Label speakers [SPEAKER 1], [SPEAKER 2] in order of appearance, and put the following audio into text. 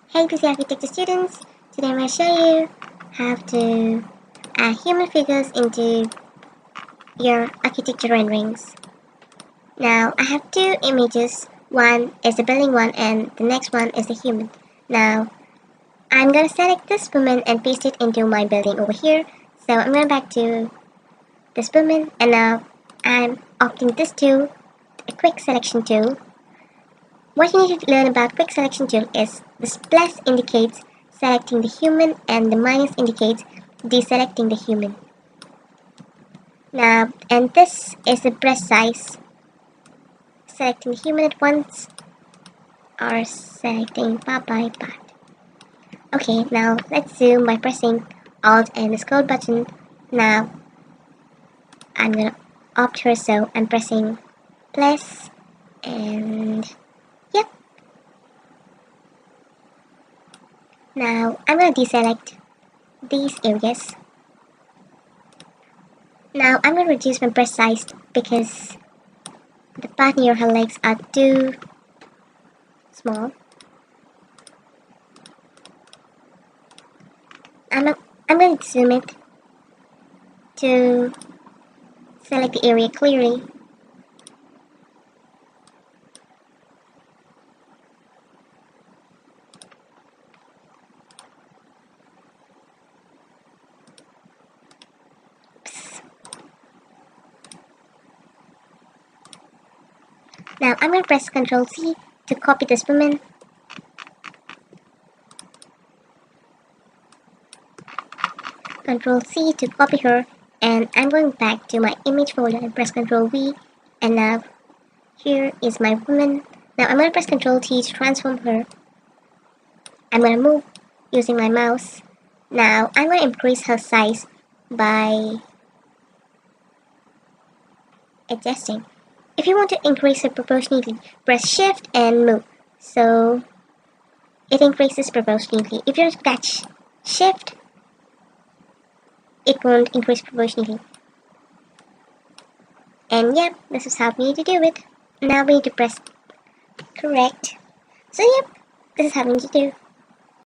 [SPEAKER 1] Hey busy architecture students, today I'm going to show you how to add human figures into your architecture renderings. Now I have two images, one is the building one and the next one is the human. Now I'm going to select this woman and paste it into my building over here. So I'm going back to this woman and now I'm opting this tool, a quick selection tool. What you need to learn about quick selection tool is the plus indicates selecting the human and the minus indicates deselecting the human. Now, and this is the brush size, selecting the human at once or selecting part by part. Okay, now let's zoom by pressing Alt and the scroll button. Now, I'm gonna opt her, so I'm pressing plus and yep. Now I'm going to deselect these areas. Now I'm going to reduce my brush size because the part near her legs are too small. I'm going to zoom it to select the area clearly. Now I'm going to press Ctrl C to copy this woman. Ctrl C to copy her, and I'm going back to my image folder and press Ctrl V, and now here is my woman. Now I'm going to press Ctrl T to transform her. I'm going to move using my mouse. Now I'm going to increase her size by adjusting. If you want to increase it proportionately, press Shift and move. So it increases proportionately. If you touch Shift, it won't increase proportionately. And yep, this is how we need to do it. Now we need to press correct. So yep, this is how we need to do.